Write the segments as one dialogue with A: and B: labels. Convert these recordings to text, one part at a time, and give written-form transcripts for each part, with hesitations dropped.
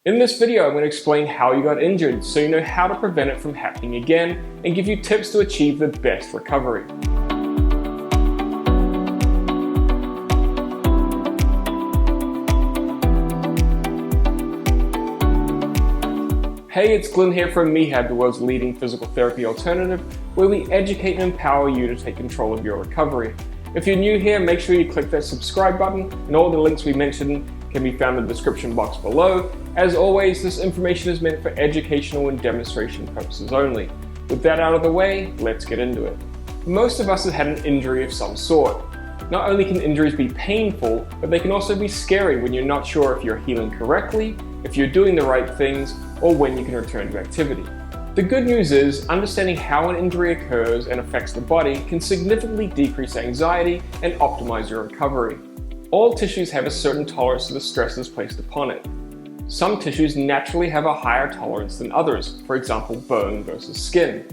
A: In this video, I'm going to explain how you got injured so you know how to prevent it from happening again and give you tips to achieve the best recovery. Hey, it's Glenn here from Mehab, the world's leading physical therapy alternative, where we educate and empower you to take control of your recovery. If you're new here, make sure you click that subscribe button, and all the links we mentioned can be found in the description box below. As always, this information is meant for educational and demonstration purposes only. With that out of the way, let's get into it. Most of us have had an injury of some sort. Not only can injuries be painful, but they can also be scary when you're not sure if you're healing correctly, if you're doing the right things, or when you can return to activity. The good news is, understanding how an injury occurs and affects the body can significantly decrease anxiety and optimize your recovery. All tissues have a certain tolerance to the stresses placed upon it. Some tissues naturally have a higher tolerance than others, for example, bone versus skin.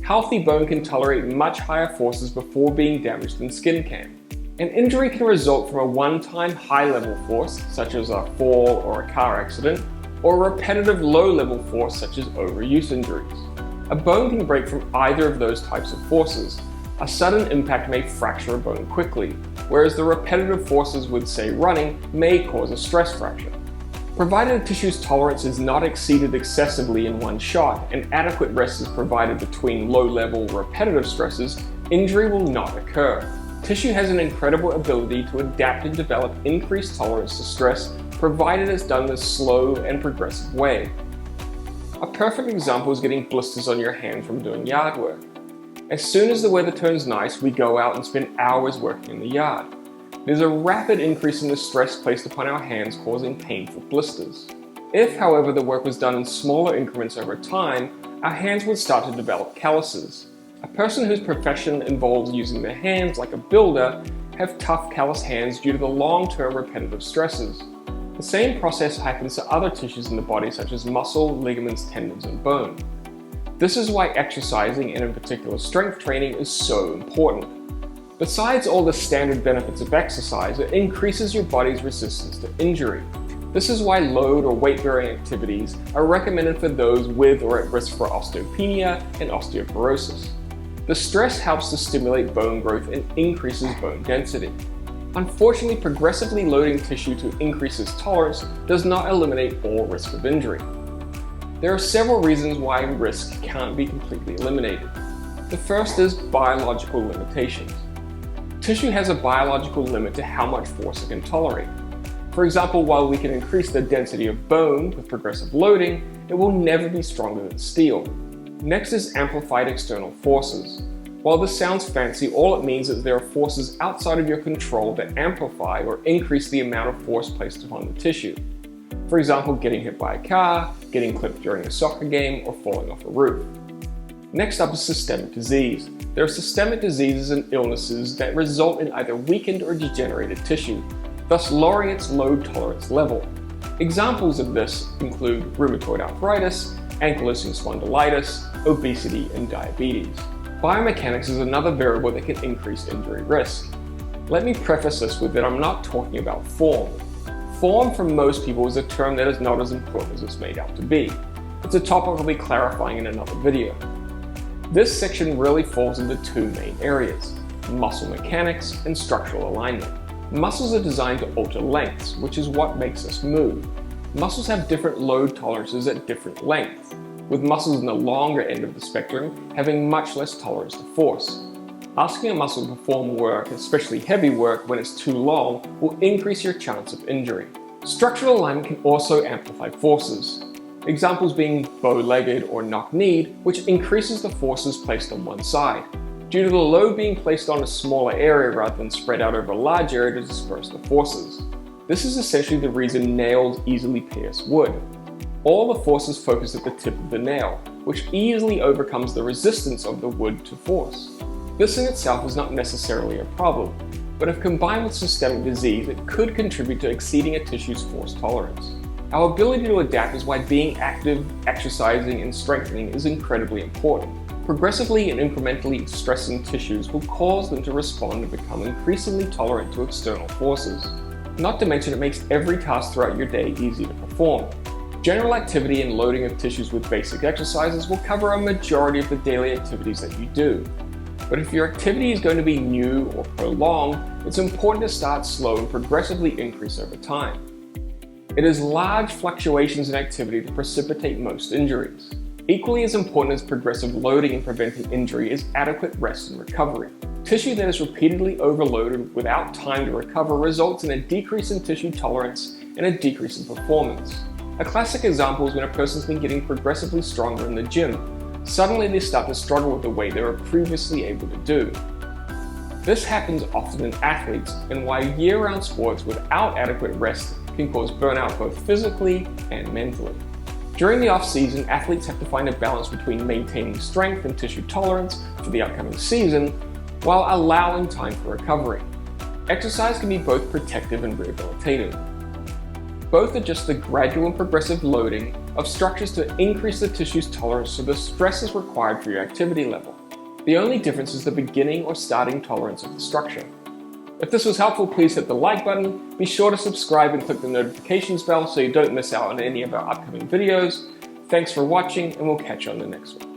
A: Healthy bone can tolerate much higher forces before being damaged than skin can. An injury can result from a one-time high-level force, such as a fall or a car accident, or a repetitive low-level force, such as overuse injuries. A bone can break from either of those types of forces. A sudden impact may fracture a bone quickly, whereas the repetitive forces with, say, running may cause a stress fracture. Provided a tissue's tolerance is not exceeded excessively in one shot and adequate rest is provided between low-level repetitive stresses, injury will not occur. Tissue has an incredible ability to adapt and develop increased tolerance to stress, provided it's done in a slow and progressive way. A perfect example is getting blisters on your hand from doing yard work. As soon as the weather turns nice, we go out and spend hours working in the yard. There's a rapid increase in the stress placed upon our hands, causing painful blisters. If, however, the work was done in smaller increments over time, our hands would start to develop calluses. A person whose profession involves using their hands like a builder have tough callous hands due to the long-term repetitive stresses. The same process happens to other tissues in the body such as muscle, ligaments, tendons, and bone. This is why exercising, and in particular strength training, is so important. Besides all the standard benefits of exercise, it increases your body's resistance to injury. This is why load or weight-bearing activities are recommended for those with or at risk for osteopenia and osteoporosis. The stress helps to stimulate bone growth and increases bone density. Unfortunately, progressively loading tissue to increase its tolerance does not eliminate all risk of injury. There are several reasons why risk can't be completely eliminated. The first is biological limitations. Tissue has a biological limit to how much force it can tolerate. For example, while we can increase the density of bone with progressive loading, it will never be stronger than steel. Next is amplified external forces. While this sounds fancy, all it means is there are forces outside of your control that amplify or increase the amount of force placed upon the tissue. For example, getting hit by a car, getting clipped during a soccer game, or falling off a roof. Next up is systemic disease. There are systemic diseases and illnesses that result in either weakened or degenerated tissue, thus lowering its load tolerance level. Examples of this include rheumatoid arthritis, ankylosing spondylitis, obesity, and diabetes. Biomechanics is another variable that can increase injury risk. Let me preface this with that I'm not talking about form. Form for most people is a term that is not as important as it's made out to be. It's a topic I'll be clarifying in another video. This section really falls into two main areas: muscle mechanics and structural alignment. Muscles are designed to alter lengths, which is what makes us move. Muscles have different load tolerances at different lengths, with muscles in the longer end of the spectrum having much less tolerance to force. Asking a muscle to perform work, especially heavy work, when it's too long will increase your chance of injury. Structural alignment can also amplify forces. Examples being bow-legged or knock-kneed, which increases the forces placed on one side, due to the load being placed on a smaller area rather than spread out over a large area to disperse the forces. This is essentially the reason nails easily pierce wood. All the forces focus at the tip of the nail, which easily overcomes the resistance of the wood to force. This in itself is not necessarily a problem, but if combined with systemic disease, it could contribute to exceeding a tissue's force tolerance. Our ability to adapt is why being active, exercising, and strengthening is incredibly important. Progressively and incrementally stressing tissues will cause them to respond and become increasingly tolerant to external forces. Not to mention, it makes every task throughout your day easy to perform. General activity and loading of tissues with basic exercises will cover a majority of the daily activities that you do. But if your activity is going to be new or prolonged, it's important to start slow and progressively increase over time. It is large fluctuations in activity that precipitate most injuries. Equally as important as progressive loading in preventing injury is adequate rest and recovery. Tissue that is repeatedly overloaded without time to recover results in a decrease in tissue tolerance and a decrease in performance. A classic example is when a person's been getting progressively stronger in the gym. Suddenly they start to struggle with the weight they were previously able to do. This happens often in athletes, and why year-round sports without adequate rest can cause burnout both physically and mentally. During the off-season, athletes have to find a balance between maintaining strength and tissue tolerance for the upcoming season, while allowing time for recovery. Exercise can be both protective and rehabilitative. Both are just the gradual and progressive loading of structures to increase the tissue's tolerance to the stresses required for your activity level. The only difference is the beginning or starting tolerance of the structure. If this was helpful, please hit the like button, be sure to subscribe and click the notifications bell so you don't miss out on any of our upcoming videos. Thanks for watching, and we'll catch you on the next one.